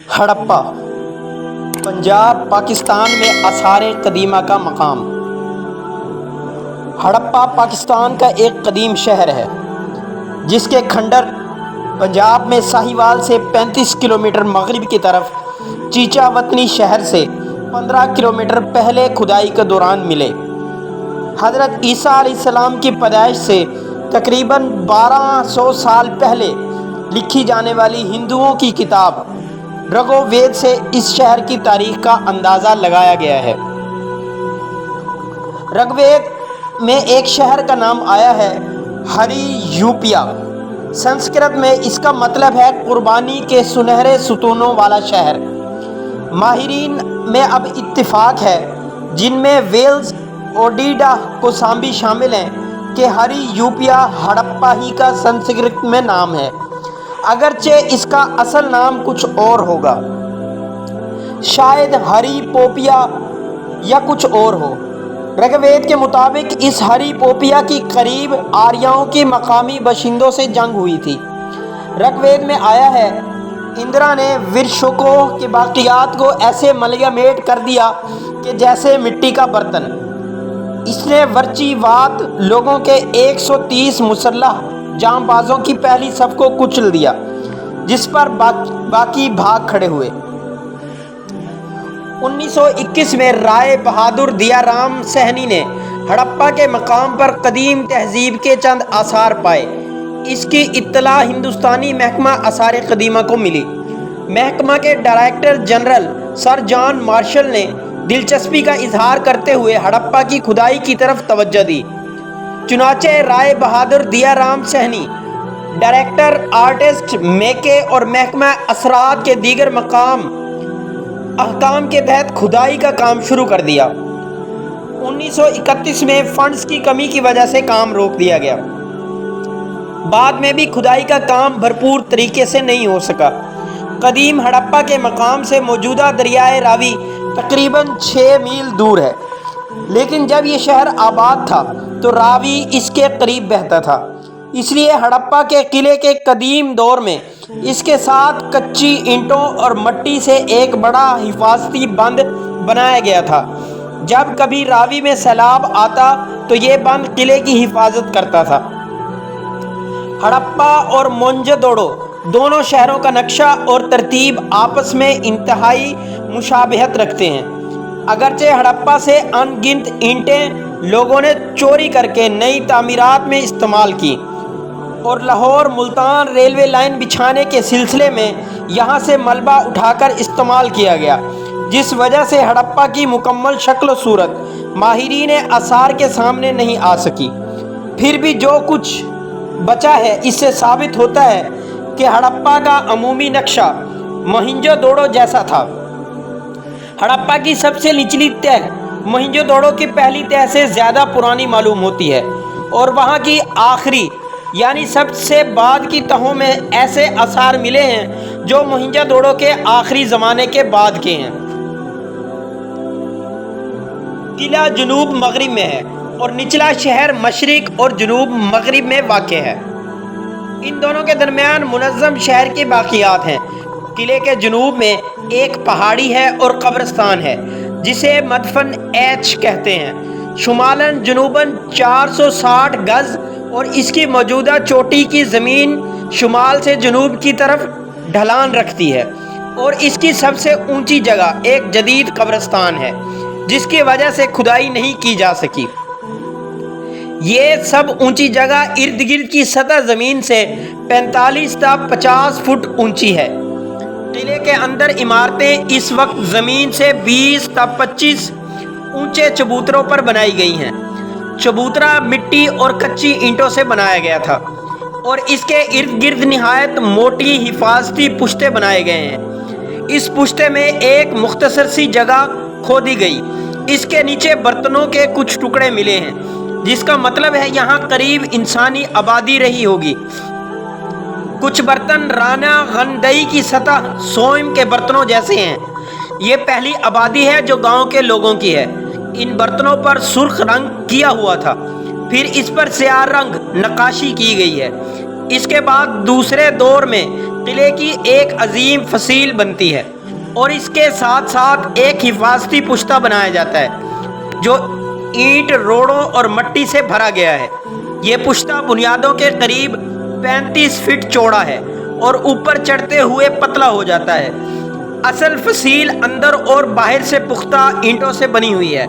ہڑپا پنجاب پاکستان میں آثار قدیمہ کا مقام۔ ہڑپا پاکستان کا ایک قدیم شہر ہے جس کے کھنڈر پنجاب میں ساہیوال سے 35 کلومیٹر مغرب کی طرف چیچا وطنی شہر سے 15 کلومیٹر پہلے کھدائی کے دوران ملے۔ حضرت عیسیٰ علیہ السلام کی پیدائش سے تقریباً 1200 سال پہلے لکھی جانے والی ہندوؤں کی کتاب رگو وید سے اس شہر کی تاریخ کا اندازہ لگایا گیا ہے۔ رگ وید میں ایک شہر کا نام آیا ہے ہری یوپیا۔ سنسکرت میں اس کا مطلب ہے قربانی کے سنہرے ستونوں والا شہر۔ ماہرین میں اب اتفاق ہے، جن میں ویلز اوڈیڈا کوسامبی شامل ہیں، کہ ہری یوپیا ہڑپا ہی کا سنسکرت میں نام ہے، اگرچہ اس کا اصل نام کچھ اور ہوگا، شاید ہری پوپیا یا کچھ اور ہو۔ رگ وید کے مطابق اس ہری پوپیا کی قریب آریاؤں کی مقامی باشندوں سے جنگ ہوئی تھی۔ رگ وید میں آیا ہے، اندرا نے ورشوکو کے باقیات کو ایسے ملیامیٹ کر دیا کہ جیسے مٹی کا برتن۔ اس نے ورچی وات لوگوں کے 130 مسلح جاں بازوں کی پہلی صف کو کچل دیا، جس پر باقی بھاگ کھڑے ہوئے۔ 1921 میں رائے بہادر دیا رام سہنی نے ہڑپا کے مقام پر قدیم تہذیب کے چند آثار پائے۔ اس کی اطلاع ہندوستانی محکمہ آثار قدیمہ کو ملی۔ محکمہ کے director general sir John Marshall نے دلچسپی کا اظہار کرتے ہوئے ہڑپا کی کھدائی کی طرف توجہ دی۔ چنانچہ رائے بہادر دیا رام سہنی، ڈائریکٹر آرٹسٹ میکے اور محکمہ اثرات کے دیگر احکام کے تحت کھدائی کا کام شروع کر دیا۔ 1931 میں فنڈز کی کمی کی وجہ سے کام روک دیا گیا۔ بعد میں بھی کھدائی کا کام بھرپور طریقے سے نہیں ہو سکا۔ قدیم ہڑپا کے مقام سے موجودہ دریائے راوی تقریباً 6 میل دور ہے، لیکن جب یہ شہر آباد تھا تو راوی اس کے قریب بہتا تھا، اس لیے ہڑپا کے قلعے کے قدیم دور میں اس کے ساتھ کچی اینٹوں اور مٹی سے ایک بڑا حفاظتی بند بنایا گیا تھا۔ جب کبھی راوی میں سیلاب آتا تو یہ بند قلعے کی حفاظت کرتا تھا۔ ہڑپا اور موئنجودڑو دونوں شہروں کا نقشہ اور ترتیب آپس میں انتہائی مشابہت رکھتے ہیں۔ اگرچہ ہڑپا سے ان گنت اینٹیں لوگوں نے چوری کر کے نئی تعمیرات میں استعمال کی، اور لاہور ملتان ریلوے لائن بچھانے کے سلسلے میں یہاں سے ملبہ اٹھا کر استعمال کیا گیا، جس وجہ سے ہڑپا کی مکمل شکل و صورت ماہرین آثار کے سامنے نہیں آ سکی۔ پھر بھی جو کچھ بچا ہے اس سے ثابت ہوتا ہے کہ ہڑپا کا عمومی نقشہ موہنجودڑو جیسا تھا۔ ہڑپا کی سب سے نچلی تہہ موہنجودڑو کی پہلی تہہ سے زیادہ پرانی معلوم ہوتی ہے، اور وہاں کی آخری یعنی سب سے بعد کی تہوں میں ایسے آثار ملے ہیں جو موہنجودڑو کے آخری زمانے کے بعد کے ہیں۔ قلعہ جنوب مغرب میں ہے اور نچلا شہر مشرق اور جنوب مغرب میں واقع ہے۔ ان دونوں کے درمیان منظم شہر کے باقیات ہیں۔ قلعے کے جنوب میں ایک پہاڑی ہے اور قبرستان ہے جسے مدفن ایچ کہتے ہیں۔ شمالاً جنوباً 460 گز اور اس کی موجودہ چوٹی کی زمین شمال سے جنوب کی طرف ڈھلان رکھتی ہے، اور اس کی سب سے اونچی جگہ ایک جدید قبرستان ہے جس کی وجہ سے کھدائی نہیں کی جا سکی۔ یہ سب اونچی جگہ ارد گرد کی سطح زمین سے 45 تا 50 فٹ اونچی ہے۔ قلعے کے اندر عمارتیں اس وقت زمین سے 20 تا 25 اونچے چبوتروں پر بنائی گئی ہیں۔ چبوترا مٹی اور کچی اینٹوں سے بنایا گیا تھا، اور اس کے ارد گرد نہایت موٹی حفاظتی پشتے بنائے گئے ہیں۔ اس پشتے میں ایک مختصر سی جگہ کھودی گئی، اس کے نیچے برتنوں کے کچھ ٹکڑے ملے ہیں، جس کا مطلب ہے یہاں قریب انسانی آبادی رہی ہوگی۔ کچھ برتن رانا غندئی کی سطح سوئم کے برتنوں جیسے ہیں۔ یہ پہلی آبادی ہے جو گاؤں کے لوگوں کی ہے۔ ان برتنوں پر سرخ رنگ کیا ہوا تھا، پھر اس پر سیاہ رنگ نقاشی کی گئی ہے۔ اس کے بعد دوسرے دور میں قلعے کی ایک عظیم فصیل بنتی ہے اور اس کے ساتھ ساتھ ایک حفاظتی پشتہ بنایا جاتا ہے جو اینٹ، روڑوں اور مٹی سے بھرا گیا ہے۔ یہ پشتہ بنیادوں کے قریب 35 فٹ چوڑا ہے اور اوپر چڑھتے ہوئے پتلا ہو جاتا ہے۔ اصل فصیل اندر اور باہر سے پختہ اینٹوں سے بنی ہوئی ہے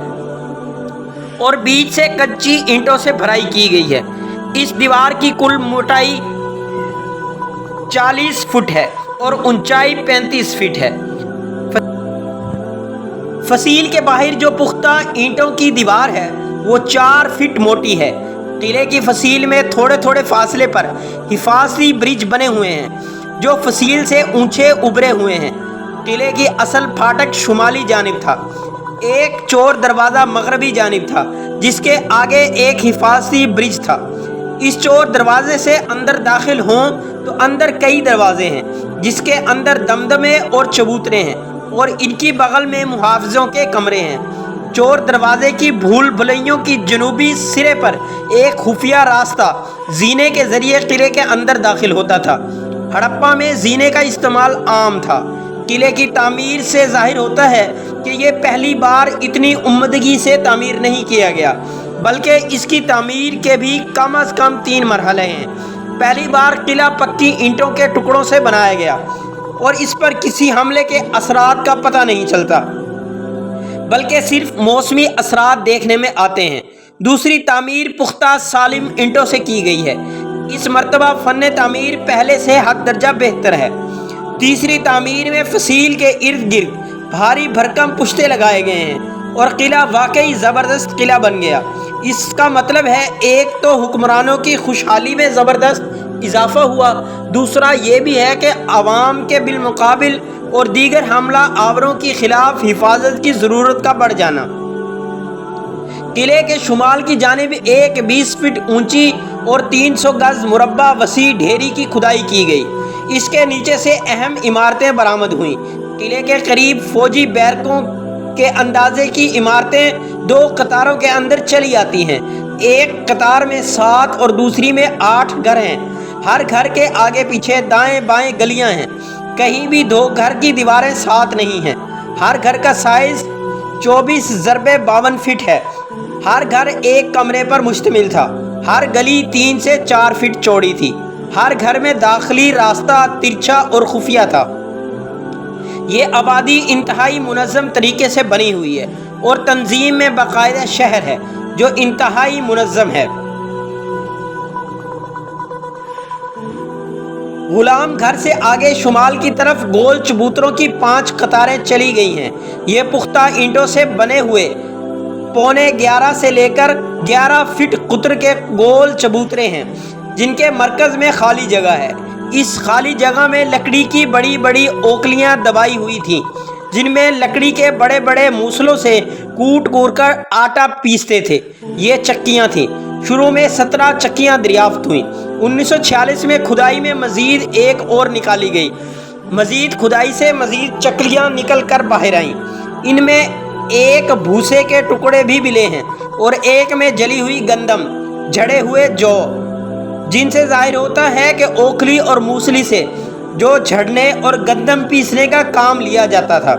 اور بیچ سے کچی اینٹوں سے بھرائی کی گئی ہے۔ اس دیوار کی کل موٹائی 40 فٹ ہے اور اونچائی 35 فٹ ہے۔ فصیل کے باہر جو پختہ اینٹوں کی دیوار ہے وہ 4 فٹ موٹی ہے۔ قلعے کی فصیل میں تھوڑے تھوڑے فاصلے پر حفاظتی برج بنے ہوئے ہیں جو فصیل سے اونچے ابھرے ہوئے ہیں۔ قلعے کی اصل پھاٹک شمالی جانب تھا، ایک چور دروازہ مغربی جانب تھا جس کے آگے ایک حفاظتی برج تھا۔ اس چور دروازے سے اندر داخل ہوں تو اندر کئی دروازے ہیں جس کے اندر دمدمے اور چبوترے ہیں اور ان کی بغل میں محافظوں کے کمرے ہیں۔ چور دروازے کی بھول بھلیوں کی جنوبی سرے پر ایک خفیہ راستہ زینے کے ذریعے قلعے کے اندر داخل ہوتا تھا۔ ہڑپا میں زینے کا استعمال عام تھا۔ قلعے کی تعمیر سے ظاہر ہوتا ہے کہ یہ پہلی بار اتنی عمدگی سے تعمیر نہیں کیا گیا، بلکہ اس کی تعمیر کے بھی کم از کم 3 مرحلے ہیں۔ پہلی بار قلعہ پکی اینٹوں کے ٹکڑوں سے بنایا گیا اور اس پر کسی حملے کے اثرات کا پتہ نہیں چلتا، بلکہ صرف موسمی اثرات دیکھنے میں آتے ہیں۔ دوسری تعمیر پختہ سالم اینٹوں سے کی گئی ہے۔ اس مرتبہ فن تعمیر پہلے سے حد درجہ بہتر ہے۔ تیسری تعمیر میں فصیل کے ارد گرد بھاری بھرکم پشتے لگائے گئے ہیں اور قلعہ واقعی زبردست قلعہ بن گیا۔ اس کا مطلب ہے ایک تو حکمرانوں کی خوشحالی میں زبردست اضافہ ہوا، دوسرا یہ بھی ہے کہ عوام کے بالمقابل اور دیگر حملہ آوروں کی خلاف حفاظت کی ضرورت کا بڑھ جانا۔ قلعے کے شمال کی جانب ایک 20 فٹ اونچی اور 300 گز مربع وسیع ڈھیری کی کھدائی کی گئی۔ اس کے نیچے سے اہم عمارتیں برآمد ہوئیں۔ قلعے کے قریب فوجی بیرکوں کے اندازے کی عمارتیں 2 قطاروں کے اندر چلی آتی ہیں۔ ایک قطار میں 7 اور دوسری میں 8 گھر ہیں۔ ہر گھر کے آگے پیچھے دائیں بائیں گلیاں ہیں۔ کہیں بھی 2 گھر کی دیواریں ساتھ نہیں ہیں۔ ہر گھر کا سائز 24x52 فٹ ہے۔ ہر گھر ایک کمرے پر مشتمل تھا۔ ہر گلی 3 سے 4 فٹ چوڑی تھی۔ ہر گھر میں داخلی راستہ ترچھا اور خفیہ تھا۔ یہ آبادی انتہائی منظم طریقے سے بنی ہوئی ہے اور تنظیم میں باقاعدہ شہر ہے جو انتہائی منظم ہے۔ غلام گھر سے آگے شمال کی طرف گول چبوتروں کی 5 قطاریں چلی گئی ہیں۔ یہ پختہ اینٹوں سے بنے ہوئے 11.25 سے لے کر 11 فٹ قطر کے گول چبوترے ہیں جن کے مرکز میں خالی جگہ ہے۔ اس خالی جگہ میں لکڑی کی بڑی بڑی اوکلیاں دبائی ہوئی تھیں جن میں لکڑی کے بڑے بڑے موصلوں سے کوٹ کر آٹا پیستے تھے۔ یہ چکیاں تھیں۔ شروع میں 17 چکیاں دریافت ہوئیں۔ 1946 میں کھدائی میں مزید ایک اور نکالی گئی۔ مزید کھدائی سے مزید چکیاں نکل کر باہر آئیں۔ ان میں ایک بھوسے کے ٹکڑے بھی ملے ہیں اور ایک میں جلی ہوئی گندم، جھڑے ہوئے جو، جن سے ظاہر ہوتا ہے کہ اوکھلی اور موسلی سے جو جھڑنے اور گندم پیسنے کا کام لیا جاتا تھا۔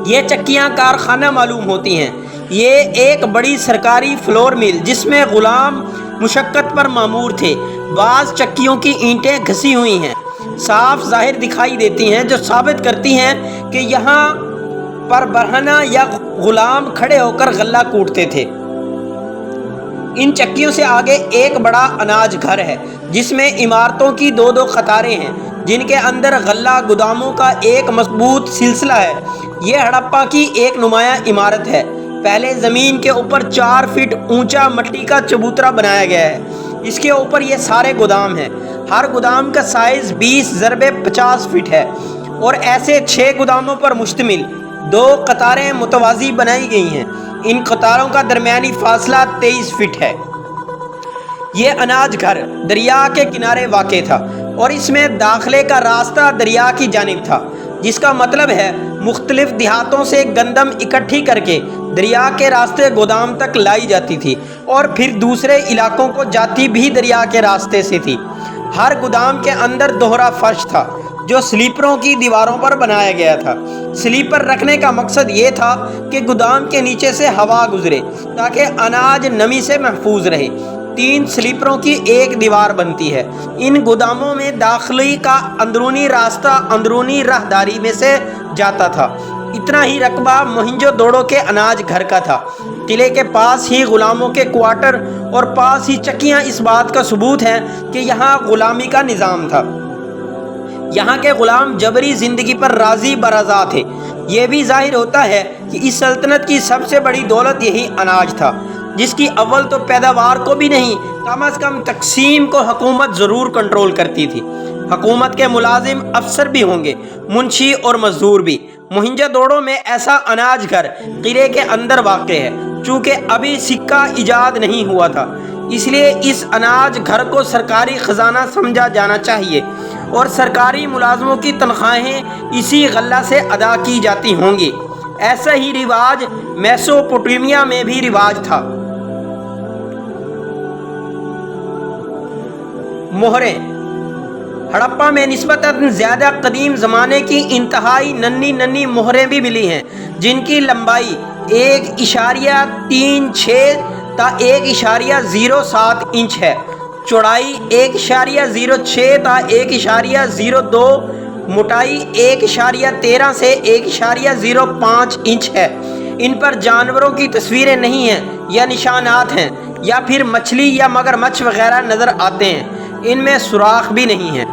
یہ چکیاں کارخانہ معلوم ہوتی ہیں۔ یہ ایک بڑی سرکاری فلور مل جس میں غلام مشقت پر مامور تھے۔ بعض چکیوں کی اینٹیں گھسی ہوئی ہیں، صاف ظاہر دکھائی دیتی ہیں، جو ثابت کرتی ہیں کہ یہاں پر برہنہ یا غلام کھڑے ہو کر غلہ کوٹتے تھے۔ ان چکیوں سے آگے ایک بڑا اناج گھر ہے جس میں عمارتوں کی 2 قطاریں ہیں جن کے اندر غلہ گوداموں کا ایک مضبوط سلسلہ ہے۔ یہ ہڑپا کی ایک نمایاں عمارت ہے۔ پہلے زمین کے اوپر 4 فٹ اونچا مٹی کا چبوترا بنایا گیا ہے۔ اس کے اوپر یہ سارے گودام ہیں۔ ہر گودام کا سائز 20x50 فٹ ہے اور ایسے 6 گوداموں پر مشتمل 2 قطاریں متوازی بنائی گئی ہیں۔ ان قطاروں کا درمیانی فاصلہ 23 فٹ ہے۔ یہ اناج گھر دریا کے کنارے واقع تھا اور اس میں داخلے کا راستہ دریا کی جانب تھا، جس کا مطلب ہے مختلف دیہاتوں سے گندم اکٹھی کر کے دریا کے راستے گودام تک لائی جاتی تھی اور پھر دوسرے علاقوں کو جاتی بھی دریا کے راستے سے تھی۔ ہر گودام کے اندر دوہرا فرش تھا جو سلیپروں کی دیواروں پر بنایا گیا تھا۔ سلیپر رکھنے کا مقصد یہ تھا کہ گودام کے نیچے سے ہوا گزرے تاکہ اناج نمی سے محفوظ رہے۔ 3 سلیپروں کی ایک دیوار بنتی ہے۔ ان گوداموں میں داخلی کا اندرونی راستہ اندرونی راہداری میں سے جاتا تھا۔ اتنا ہی رقبہ موہنجو دڑو کے اناج گھر کا تھا۔ قلعے کے پاس ہی غلاموں کے کوارٹر اور پاس ہی چکیاں اس بات کا ثبوت ہیں کہ یہاں غلامی کا نظام تھا۔ یہاں کے غلام جبری زندگی پر راضی برضا تھے۔ یہ بھی ظاہر ہوتا ہے کہ اس سلطنت کی سب سے بڑی دولت یہی اناج تھا، جس کی اول تو پیداوار کو بھی نہیں، کم از کم تقسیم کو حکومت ضرور کنٹرول کرتی تھی۔ حکومت کے ملازم افسر بھی ہوں گے، منشی اور مزدور بھی۔ موہنجو دڑو میں ایسا اناج گھر قلعے کے اندر واقع ہے۔ چونکہ ابھی سکہ ایجاد نہیں ہوا تھا، اس لیے اس اناج گھر کو سرکاری خزانہ سمجھا جانا چاہیے اور سرکاری ملازموں کی تنخواہیں اسی غلہ سے ادا کی جاتی ہوں گی۔ ایسا ہی رواج میسوپوٹیمیا میں بھی رواج تھا۔ مہریں ہڑپا میں نسبتاً زیادہ قدیم زمانے کی انتہائی ننھی مہریں بھی ملی ہیں، جن کی لمبائی 1.36 تا 1.07 انچ ہے، چوڑائی 1.06 تا 1.02، موٹائی 1.13 سے 1.05 انچ ہے۔ ان پر جانوروں کی تصویریں نہیں ہیں یا نشانات ہیں، یا پھر مچھلی یا مگرمچھ وغیرہ نظر آتے ہیں، ان میں سوراخ بھی نہیں ہیں۔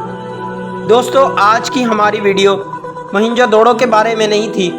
دوستو، آج کی ہماری ویڈیو موہنجو دڑو کے بارے میں نہیں تھی،